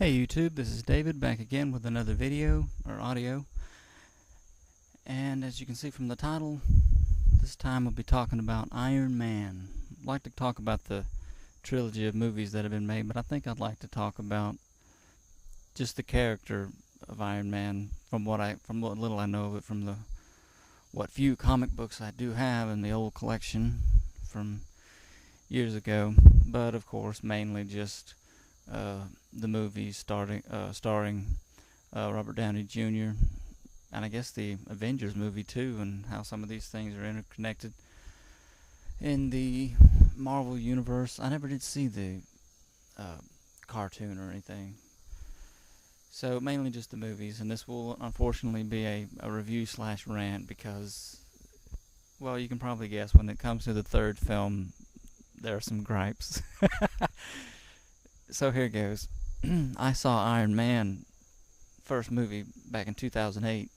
Hey YouTube, this is David back again with another video or audio. And as you can see from the title, this time we'll be talking about Iron Man. I'd like to talk about the trilogy of movies that have been made, but I think I'd like to talk about just the character of Iron Man from what little I know of it, from what few comic books I do have in the old collection from years ago, but of course mainly just the movies starring Robert Downey Jr. and I guess the Avengers movie too, and how some of these things are interconnected in the Marvel universe. I never did see the cartoon or anything, so mainly just the movies. And this will unfortunately be a review slash rant because, well, you can probably guess when it comes to the third film, there are some gripes. So here goes. I saw Iron Man, first movie, back in 2008.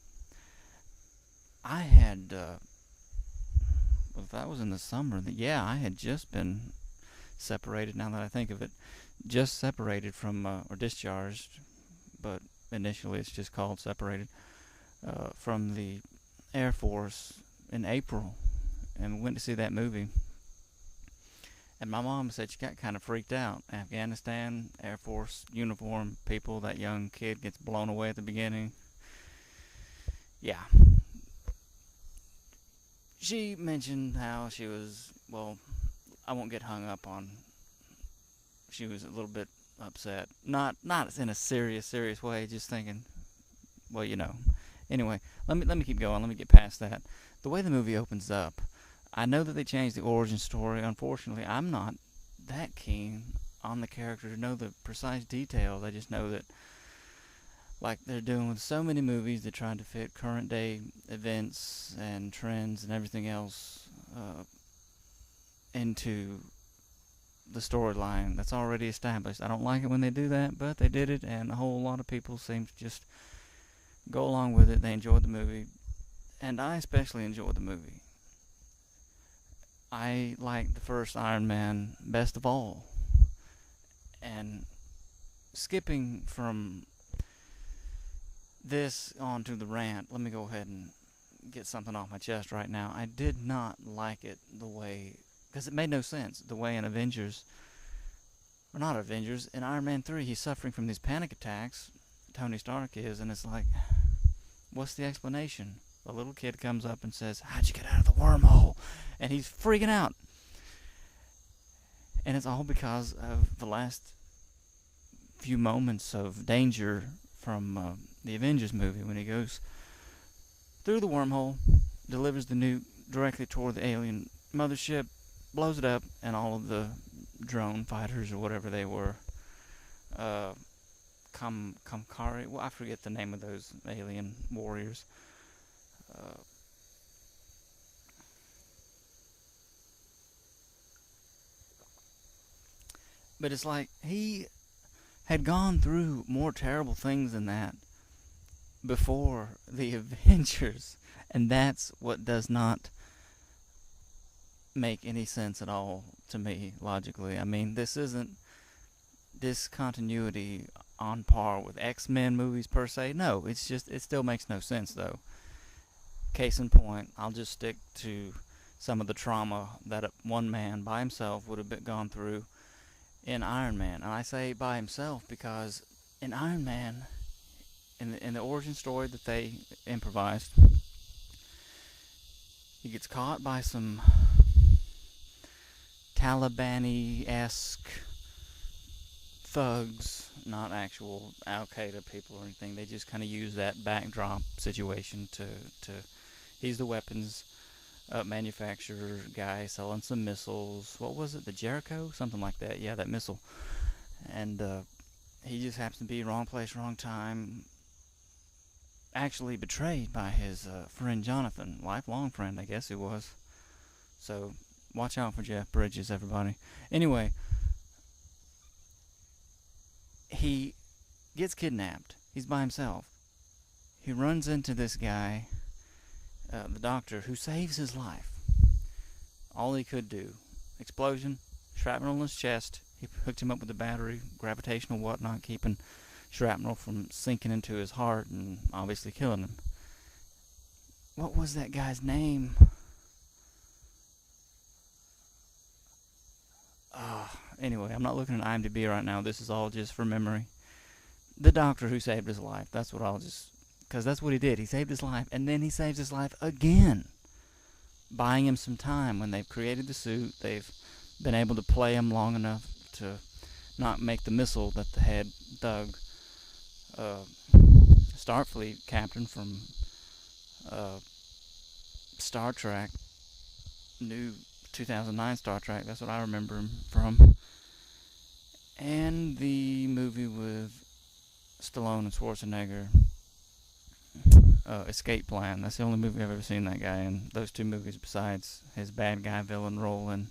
I had, well, that was in the summer. I had just been separated, now that I think of it. Just separated from, or discharged, but initially it's just called separated, from the Air Force in April. And we went to see that movie. And my mom said she got kind of freaked out. Afghanistan, Air Force uniform, people, that young kid gets blown away at the beginning. Yeah. She mentioned how she was, well, I won't get hung up on, she was a little bit upset. Not in a serious way, just thinking, well, you know. Anyway, let me keep going. Let me get past that. The way the movie opens up, I know that they changed the origin story. Unfortunately, I'm not that keen on the character to know the precise details. I just know that, like they're doing with so many movies, they're trying to fit current day events and trends and everything else into the storyline that's already established. I don't like it when they do that, but they did it, and a whole lot of people seem to just go along with it. They enjoyed the movie, and I especially enjoyed the movie. I like the first Iron Man best of all. And skipping from this on to the rant, let me go ahead and get something off my chest right now. I did not like it the way, because it made no sense, the way in Avengers, or not Avengers, in Iron Man 3, he's suffering from these panic attacks, Tony Stark is, and it's like, what's the explanation? A little kid comes up and says, "How'd you get out of the wormhole?" And he's freaking out. And it's all because of the last few moments of danger from the Avengers movie, when he goes through the wormhole, delivers the nuke directly toward the alien mothership, blows it up, and all of the drone fighters, or whatever they were, Kamkari, well, I forget the name of those alien warriors, but it's like he had gone through more terrible things than that before the Avengers, and that's what does not make any sense at all to me, logically. I mean, this isn't discontinuity on par with X-Men movies per se. No, it's just, it still makes no sense though. Case in point, I'll just stick to some of the trauma that one man by himself would have gone through in Iron Man. And I say by himself because in Iron Man, in the origin story that they improvised, he gets caught by some Taliban-esque thugs, not actual Al-Qaeda people or anything. They just kind of use that backdrop situation to he's the weapons manufacturer guy selling some missiles. What was it? The Jericho? Something like that. Yeah, that missile. And he just happens to be wrong place, wrong time. Actually betrayed by his friend Jonathan. Lifelong friend, I guess it was. So, watch out for Jeff Bridges, everybody. Anyway, he gets kidnapped. He's by himself. He runs into this guy, the doctor, who saves his life. All he could do. Explosion, shrapnel in his chest. He hooked him up with a battery, gravitational whatnot, keeping shrapnel from sinking into his heart and obviously killing him. What was that guy's name? Anyway, I'm not looking at IMDb right now. This is all just from memory. The doctor who saved his life. That's what I'll just... Because that's what he did. He saved his life, and then he saves his life again. Buying him some time. When they've created the suit, they've been able to play him long enough to not make the missile that the head Doug, Starfleet captain from Star Trek, new 2009 Star Trek, that's what I remember him from. And the movie with Stallone and Schwarzenegger, Escape Plan. That's the only movie I've ever seen that guy in. Those two movies besides his bad guy villain role in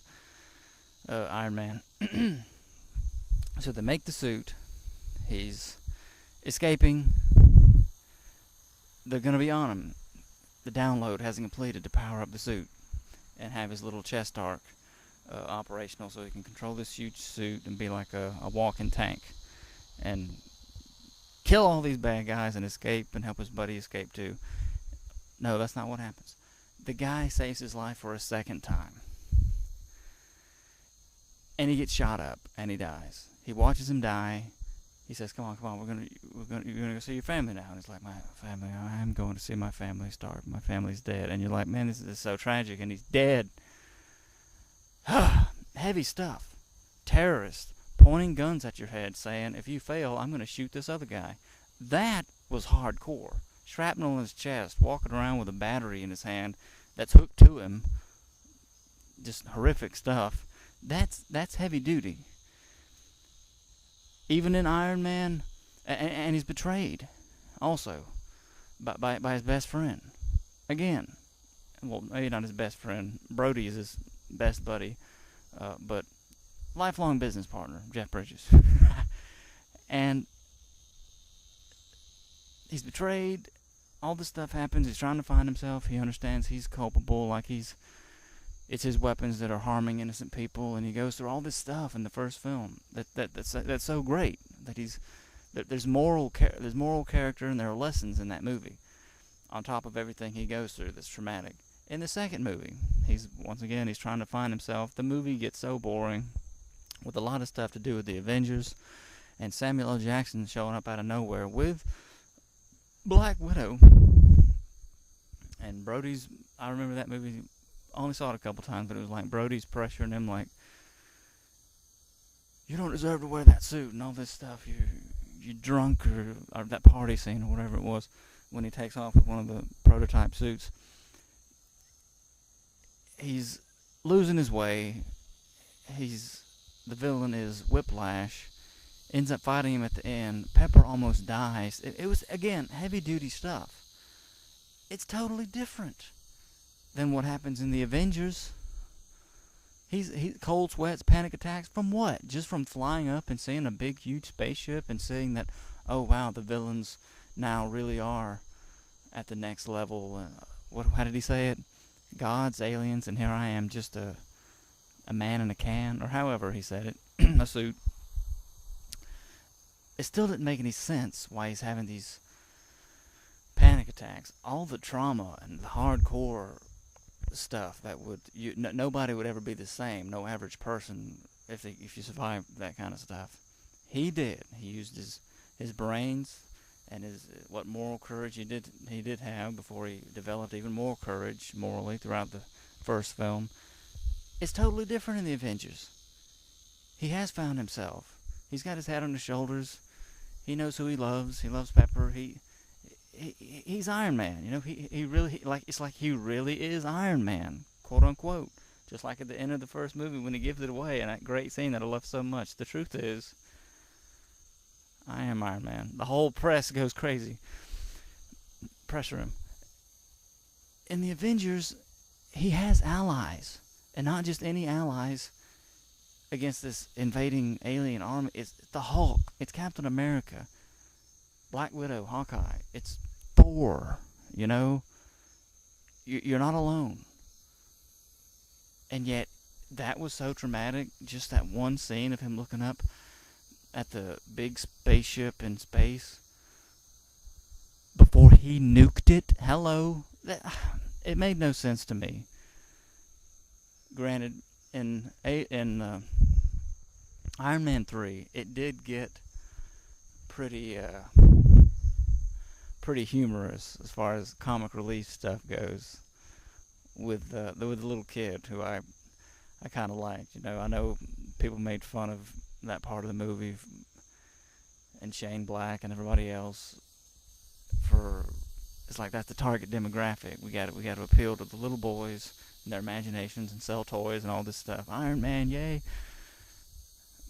Iron Man. So they make the suit. He's escaping. They're going to be on him. The download hasn't completed to power up the suit and have his little chest arc operational so he can control this huge suit and be like a walking tank and kill all these bad guys and escape and help his buddy escape too. No, that's not what happens. The guy saves his life for a second time. And he gets shot up and he dies. He watches him die. He says, "Come on, you're gonna go see your family now." And he's like, "My family, I am going to see my family starve. My family's dead." And you're like, "Man, this is so tragic." And he's dead. Heavy stuff. Terrorists pointing guns at your head, saying, "If you fail, I'm gonna shoot this other guy." That was hardcore. Shrapnel in his chest, walking around with a battery in his hand that's hooked to him. Just horrific stuff. That's heavy duty. Even in Iron Man, and he's betrayed, also, by his best friend. Again, well, maybe not his best friend. Brody is his best buddy, but lifelong business partner, Jeff Bridges. And he's betrayed. All this stuff happens. He's trying to find himself. He understands he's culpable, like it's his weapons that are harming innocent people, and he goes through all this stuff in the first film. That's so great that there's moral character, and there are lessons in that movie. On top of everything he goes through, that's traumatic. In the second movie, he's trying to find himself. The movie gets so boring, with a lot of stuff to do with the Avengers, and Samuel L. Jackson showing up out of nowhere with Black Widow. And I remember that movie. I only saw it a couple times, but it was like Brody's pressuring him, like, "You don't deserve to wear that suit," and all this stuff. You're drunk, or that party scene, or whatever it was, when he takes off with one of the prototype suits. He's losing his way. The villain is Whiplash. Ends up fighting him at the end. Pepper almost dies. It was, again, heavy-duty stuff. It's totally different than what happens in the Avengers. He cold sweats, panic attacks from what? Just from flying up and seeing a big, huge spaceship and seeing that, oh wow, the villains now really are at the next level. How did he say it? Gods, aliens, and here I am, just a man in a can, or however he said it, a suit. It still didn't make any sense why he's having these panic attacks. All the trauma and the hardcore stuff that nobody would ever be the same. No average person, if you survive that kind of stuff. He did. He used his brains and what moral courage he did have before he developed even more courage morally throughout the first film. It's totally different in the Avengers. He has found himself. He's got his head on his shoulders. He knows who he loves. He loves Pepper. He's Iron Man, you know. It's like he really is Iron Man, quote unquote. Just like at the end of the first movie when he gives it away, and that great scene that I love so much. The truth is, I am Iron Man. The whole press goes crazy. Pressure him. In the Avengers, he has allies, and not just any allies against this invading alien army. It's the Hulk. It's Captain America. Black Widow, Hawkeye. It's Thor, you know. You're not alone. And yet, that was so traumatic. Just that one scene of him looking up at the big spaceship in space before he nuked it. Hello, it made no sense to me. Granted, in Iron Man 3, it did get pretty pretty humorous as far as comic relief stuff goes with the little kid who I kind of liked. You know, I know people made fun of that part of the movie and Shane Black and everybody else for it's like that's the target demographic. We got to appeal to the little boys and their imaginations and sell toys and all this stuff. Iron Man, yay!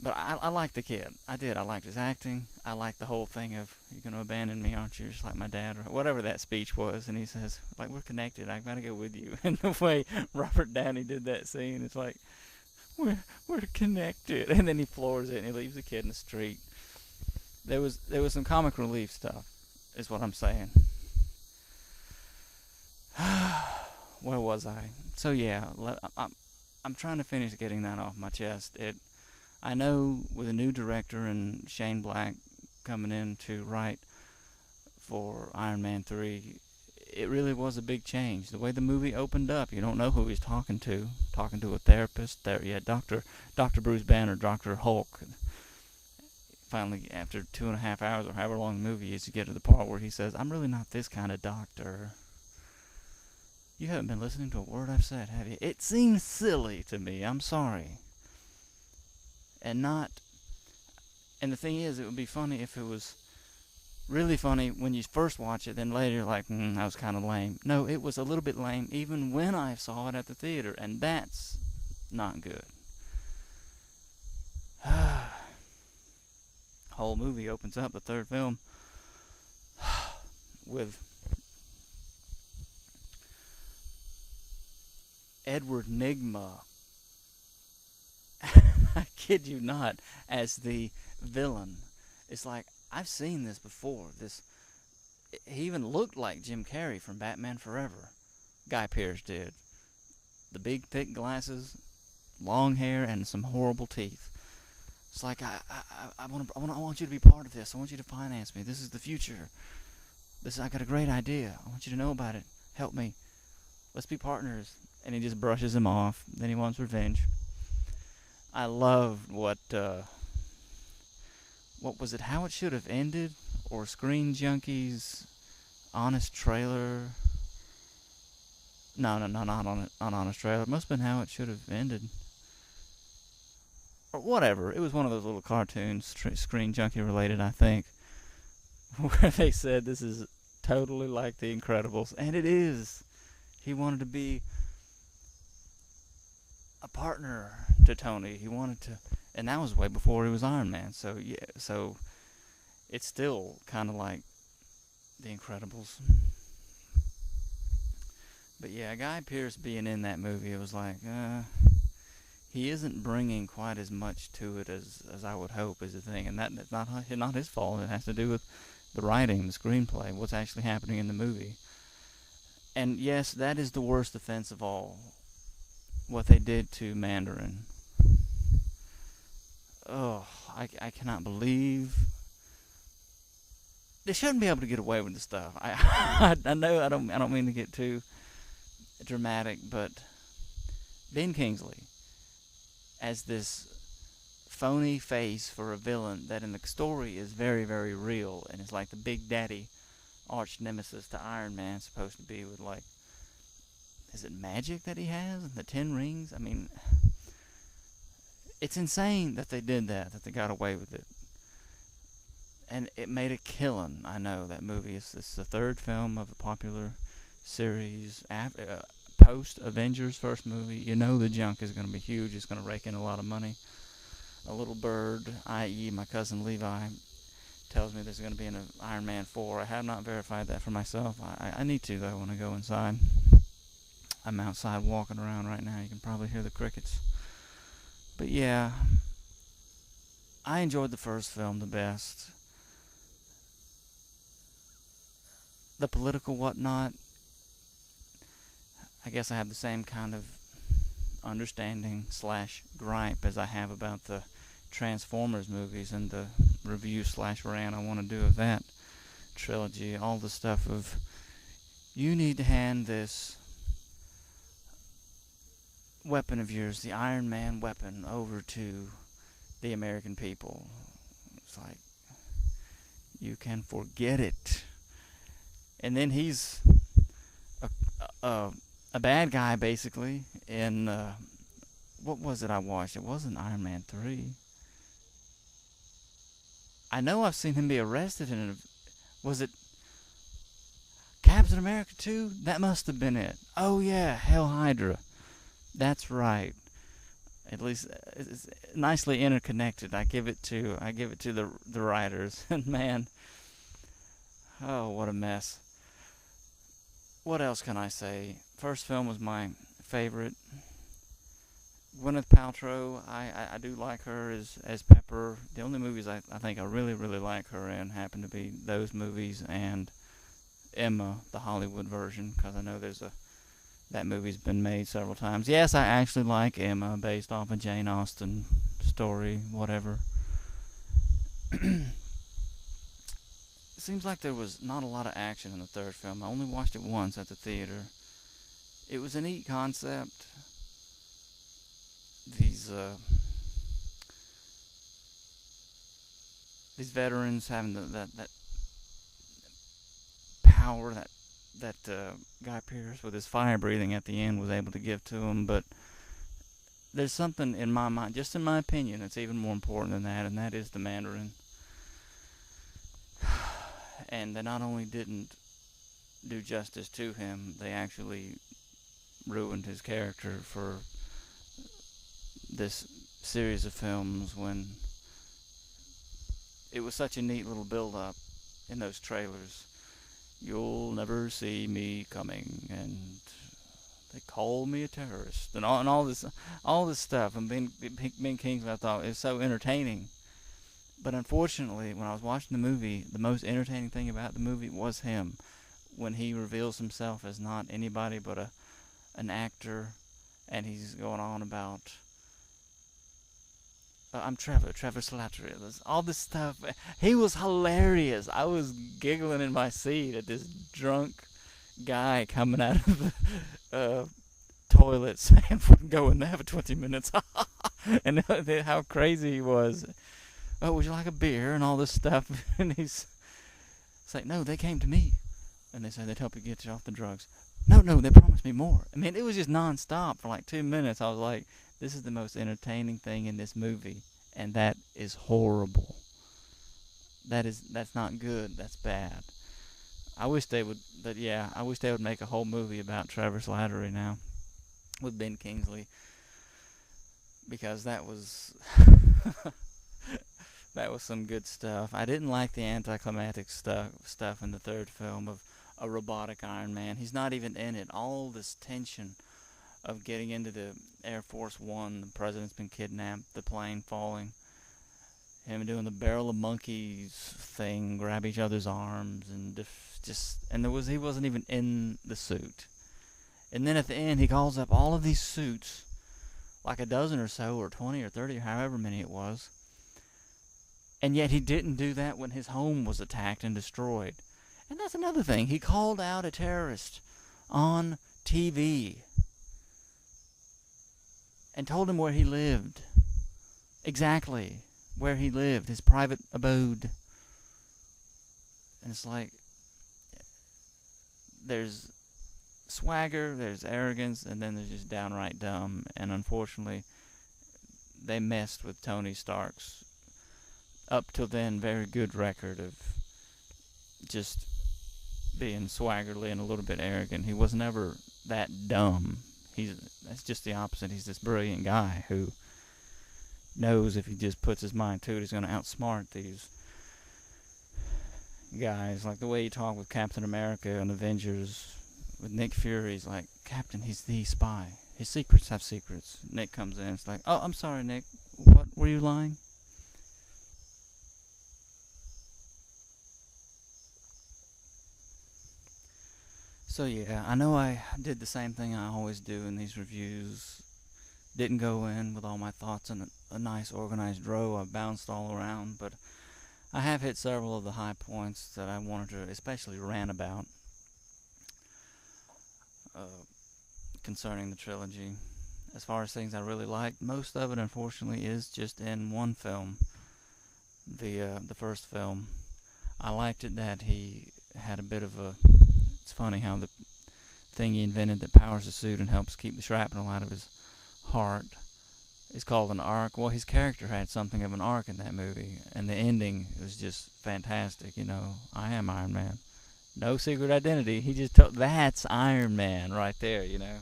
But I liked the kid. I did. I liked his acting. I liked the whole thing of, you're going to abandon me, aren't you? Just like my dad, or whatever that speech was. And he says, like, we're connected. I've got to go with you. And the way Robert Downey did that scene, it's like, we're connected. And then he floors it and he leaves the kid in the street. There was some comic relief stuff, is what I'm saying. Where was I? So yeah, I'm trying to finish getting that off my chest. I know with a new director and Shane Black coming in to write for Iron Man 3, it really was a big change. The way the movie opened up, you don't know who he's talking to a therapist. Dr. Bruce Banner, Dr. Hulk. Finally, after 2.5 hours or however long the movie is, you get to the part where he says, I'm really not this kind of doctor. You haven't been listening to a word I've said, have you? It seems silly to me, I'm sorry. And the thing is, it would be funny if it was really funny when you first watch it, then later you're like, that was kind of lame. No, it was a little bit lame even when I saw it at the theater, and that's not good. Whole movie opens up, the third film, with Edward Nygma, I kid you not, as the villain. It's like, I've seen this before. He even looked like Jim Carrey from Batman Forever. Guy Pearce did. The big thick glasses, long hair, and some horrible teeth. It's like, I want you to be part of this. I want you to finance me. This is the future. I got a great idea. I want you to know about it. Help me. Let's be partners. And he just brushes him off. Then he wants revenge. I loved what was it? How It Should Have Ended, or Screen Junkies, Honest Trailer. No, not on Honest Trailer. It must have been How It Should Have Ended, or whatever. It was one of those little cartoons, Screen Junkie related, I think, where they said this is totally like The Incredibles, and it is. He wanted to be a partner to Tony. He wanted to, and that was way before he was Iron Man. So yeah, so it's still kind of like The Incredibles. But yeah, Guy Pearce being in that movie, it was like, he isn't bringing quite as much to it as I would hope is the thing, and that's not his fault. It has to do with the writing, the screenplay, what's actually happening in the movie. And yes, that is the worst offense of all. What they did to Mandarin. Oh, I cannot believe. They shouldn't be able to get away with this stuff. I know I don't mean to get too dramatic, but Ben Kingsley as this phony face for a villain that in the story is very, very real, and it's like the big daddy arch nemesis to Iron Man, supposed to be with, like, is it magic that he has? The 10 rings? I mean, it's insane that they did that they got away with it. And it made a killing, I know, that movie. It's the third film of a popular series. Post-Avengers first movie. You know the junk is going to be huge. It's going to rake in a lot of money. A little bird, i.e. my cousin Levi, tells me there's going to be an Iron Man 4. I have not verified that for myself. I need to, though, when I go inside. I'm outside walking around right now. You can probably hear the crickets. But yeah, I enjoyed the first film the best. The political whatnot, I guess I have the same kind of understanding / gripe as I have about the Transformers movies and the review/rant I want to do of that trilogy. All the stuff of, you need to hand this weapon of yours, the Iron Man weapon, over to the American people. It's like, you can forget it. And then he's a bad guy, basically, in, what was it I watched? It wasn't Iron Man 3. I know I've seen him be arrested in it. Was it Captain America 2? That must have been it. Oh yeah, Hell Hydra. That's right. At least it's nicely interconnected. I give it to the writers. And man, oh, what a mess. What else can I say? First film was my favorite. Gwyneth Paltrow, I do like her as Pepper. The only movies I think I really like her in happen to be those movies and Emma, the Hollywood version, because I know that movie's been made several times. Yes, I actually like Emma, based off a Jane Austen story, whatever. It seems like there was not a lot of action in the third film. I only watched it once at the theater. It was a neat concept. These veterans having that power that Guy Pearce with his fire breathing at the end was able to give to him. But there's something in my mind, just in my opinion, that's even more important than that, and that is the Mandarin. And they not only didn't do justice to him, they actually ruined his character for this series of films, when it was such a neat little build-up in those trailers. You'll never see me coming, and they call me a terrorist, and all this stuff. And Ben Kingsley, I thought, is so entertaining. But unfortunately, when I was watching the movie, the most entertaining thing about the movie was him, when he reveals himself as not anybody but an actor, and he's going on about, I'm Trevor Slattery. All this stuff. He was hilarious. I was giggling in my seat at this drunk guy coming out of the toilet saying, "We're going there for 20 minutes." And how crazy he was. "Oh, would you like a beer?" and all this stuff. And it's like, "No, they came to me. And they said they'd help you get you off the drugs." No, they promised me more. I mean, it was just nonstop for like 2 minutes. I was like, this is the most entertaining thing in this movie, and that is horrible. That's not good. That's bad. I wish they would make a whole movie about Trevor Slattery now with Ben Kingsley, because that was that was some good stuff. I didn't like the anticlimactic stuff in the third film of a robotic Iron Man. He's not even in it. All this tension of getting into the Air Force One, the president's been kidnapped, the plane falling, him doing the barrel of monkeys thing, grab each other's arms, and he wasn't even in the suit. And then at the end, he calls up all of these suits, like a dozen or so, or 20 or 30, or however many it was, and yet he didn't do that when his home was attacked and destroyed. And that's another thing. He called out a terrorist on TV and told him where he lived. Exactly where he lived, his private abode. And it's like, there's swagger, there's arrogance, and then there's just downright dumb. And unfortunately, they messed with Tony Stark's up till then very good record of just being swaggerly and a little bit arrogant. He was never that dumb. That's just the opposite. He's this brilliant guy who knows if he just puts his mind to it, he's going to outsmart these guys. Like the way he talked with Captain America and Avengers with Nick Fury. He's like, "Captain, he's the spy. His secrets have secrets." Nick comes in. It's like, "Oh, I'm sorry, Nick. What, were you lying?" So yeah, I know I did the same thing I always do in these reviews. didn't go in with all my thoughts in a nice organized row. I bounced all around, but I have hit several of the high points that I wanted to especially rant about concerning the trilogy. As far as things I really liked, most of it, unfortunately, is just in one film, the first film. I liked it that he had a bit of a... It's funny how the thing he invented that powers the suit and helps keep the shrapnel out of his heart is called an arc. Well, his character had something of an arc in that movie, and the ending was just fantastic. You know, I am Iron Man. No secret identity. He just told... That's Iron Man right there, you know.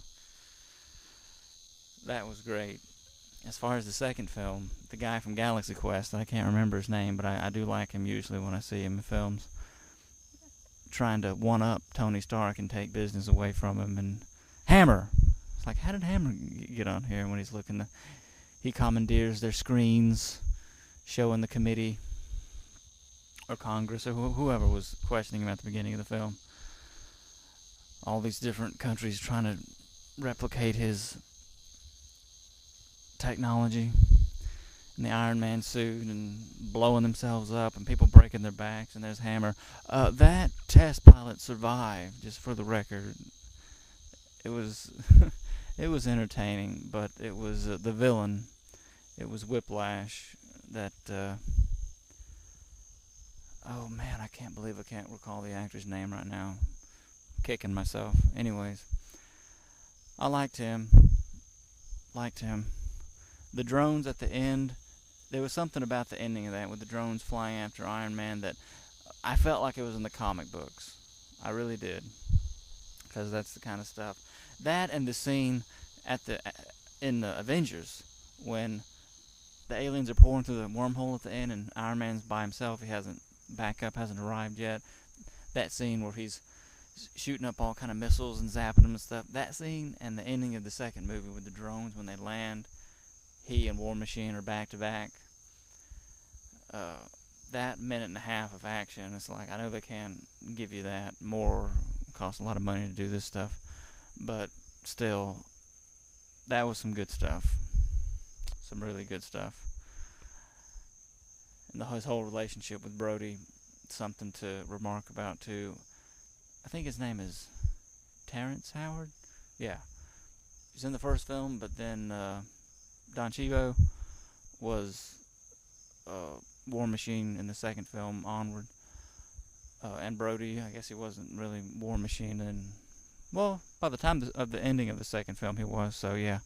That was great. As far as the second film, the guy from Galaxy Quest, I can't remember his name, but I do like him usually when I see him in films, trying to one-up Tony Stark and take business away from him. And Hammer! It's like, how did Hammer get on here when he's looking to... He commandeers their screens, showing the committee, or Congress, or whoever was questioning him at the beginning of the film. All these different countries trying to replicate his technology in the Iron Man suit and blowing themselves up and people breaking their backs, and there's Hammer. That test pilot survived, just for the record. It was it was entertaining, but it was the villain. It was Whiplash that oh man, I can't believe I can't recall the actor's name right now. I'm kicking myself. Anyways, I liked him. The drones at the end, there was something about the ending of that with the drones flying after Iron Man that I felt like it was in the comic books. I really did, because that's the kind of stuff. That and the scene in the Avengers when the aliens are pouring through the wormhole at the end and Iron Man's by himself. He hasn't arrived yet. That scene where he's shooting up all kind of missiles and zapping them and stuff. That scene and the ending of the second movie with the drones when they land. He and War Machine are back to back. That minute and a half of action, it's like, I know they can't give you that more. It costs a lot of money to do this stuff. But still, that was some good stuff. Some really good stuff. And his whole relationship with Brody, something to remark about too. I think his name is Terrence Howard? Yeah. He's in the first film, but then Don Cheadle was War Machine in the second film, Onward. And Brody, I guess he wasn't really War Machine. And, well, by the time of the ending of the second film, he was. So, yeah.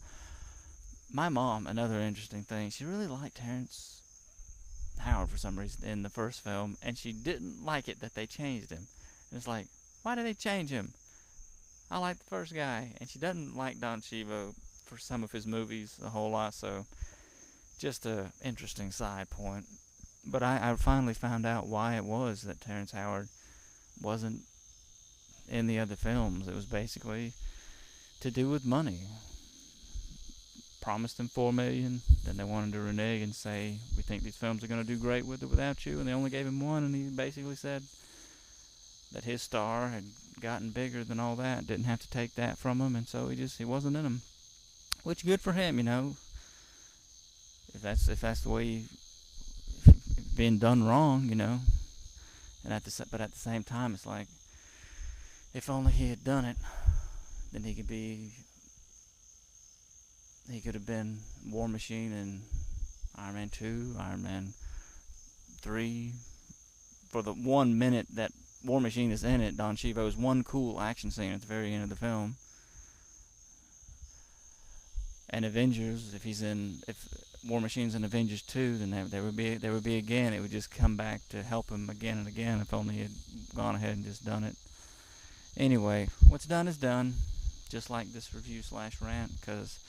My mom, another interesting thing, she really liked Terrence Howard for some reason in the first film. And she didn't like it that they changed him. And it's like, why did they change him? I like the first guy. And she doesn't like Don Cheadle for some of his movies a whole lot, so just a interesting side point. But I finally found out why it was that Terrence Howard wasn't in the other films. It was basically to do with money. Promised him $4 million, then they wanted to renege and say, we think these films are going to do great with it without you, and they only gave him one, and he basically said that his star had gotten bigger than all that, didn't have to take that from him, and so he wasn't in them. Which, good for him, you know. If that's the way being done wrong, you know. But at the same time, it's like, if only he had done it, then he could have been War Machine in Iron Man 2, Iron Man 3. For the 1 minute that War Machine is in it, Don Cheadle's one cool action scene at the very end of the film. And Avengers, if War Machine's in Avengers 2, then there would be again. It would just come back to help him again and again if only he had gone ahead and just done it. Anyway, what's done is done, just like this review/rant, because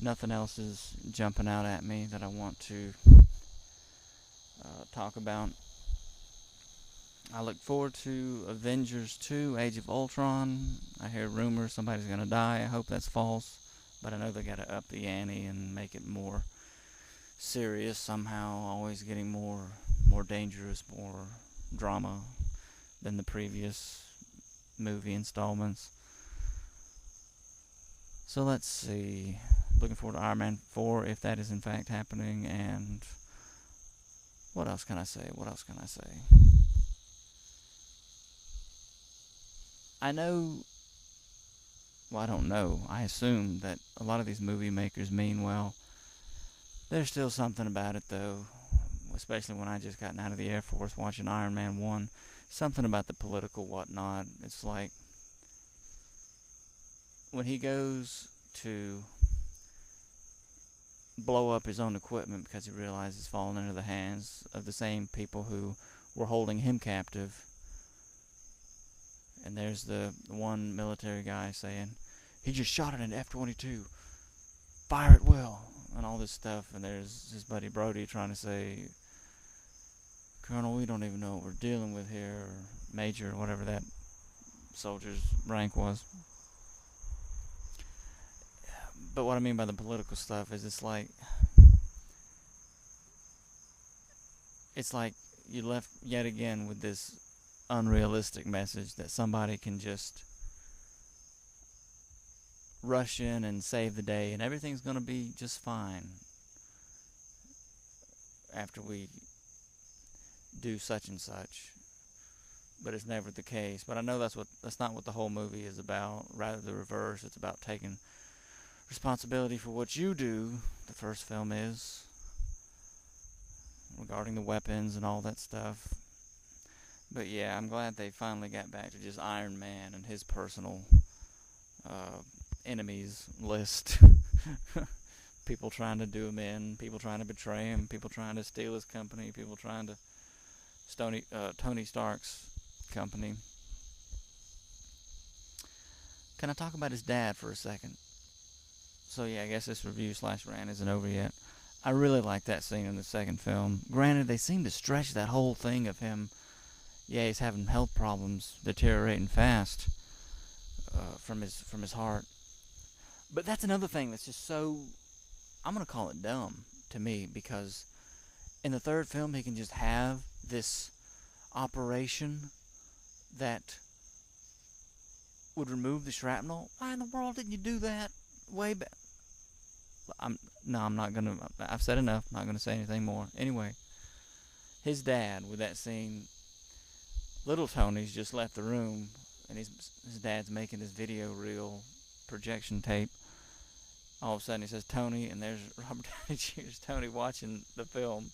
nothing else is jumping out at me that I want to talk about. I look forward to Avengers 2, Age of Ultron. I hear rumors somebody's going to die. I hope that's false. But I know they got to up the ante and make it more serious somehow, always getting more dangerous, more drama than the previous movie installments. So let's see. looking forward to Iron Man 4 if that is in fact happening. And what else can I say? I know, well, I don't know. I assume that a lot of these movie makers mean well. There's still something about it, though, especially when I just gotten out of the Air Force watching Iron Man 1. Something about the political whatnot. It's like when he goes to blow up his own equipment because he realizes it's fallen into the hands of the same people who were holding him captive. And there's the one military guy saying, he just shot at an F-22. Fire at will. And all this stuff. And there's his buddy Brody trying to say, Colonel, we don't even know what we're dealing with here. Or Major, or whatever that soldier's rank was. But what I mean by the political stuff is it's like you left yet again with this unrealistic message that somebody can just rush in and save the day and everything's going to be just fine after we do such and such. But it's never the case. But I know that's not what the whole movie is about. Rather the reverse. It's about taking responsibility for what you do. The first film is regarding the weapons and all that stuff. But yeah, I'm glad they finally got back to just Iron Man and his personal enemies list. People trying to do him in, people trying to betray him, people trying to steal his company, people trying to Tony Stark's company. Can I talk about his dad for a second? So yeah, I guess this review/rant isn't over yet. I really like that scene in the second film. Granted, they seem to stretch that whole thing of him. Yeah, he's having health problems, deteriorating fast from his heart. But that's another thing that's just so, I'm going to call it dumb to me, because in the third film he can just have this operation that would remove the shrapnel. Why in the world didn't you do that way back? I'm not going to, I've said enough, I'm not going to say anything more. Anyway, his dad with that scene, little Tony's just left the room, and his dad's making this video reel projection tape. All of a sudden he says Tony, and there's Robert Downey Jr.'s Tony watching the film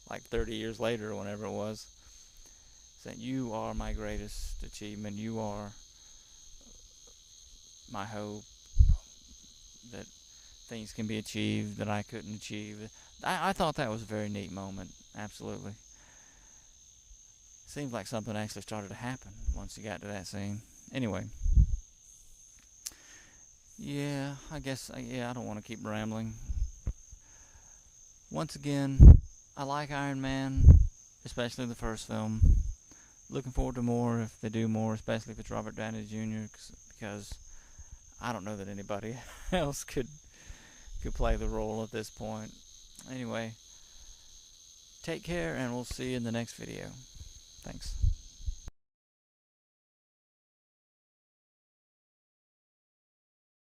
like 30 years later or whenever it was, saying, you are my greatest achievement, you are my hope that things can be achieved that I couldn't achieve. I thought that was a very neat moment, absolutely. Seems like something actually started to happen once you got to that scene. Anyway. Yeah, I guess, I don't want to keep rambling. Once again, I like Iron Man, especially the first film. Looking forward to more if they do more, especially if it's Robert Downey Jr., because I don't know that anybody else could play the role at this point. Anyway, take care, and we'll see you in the next video. Thanks.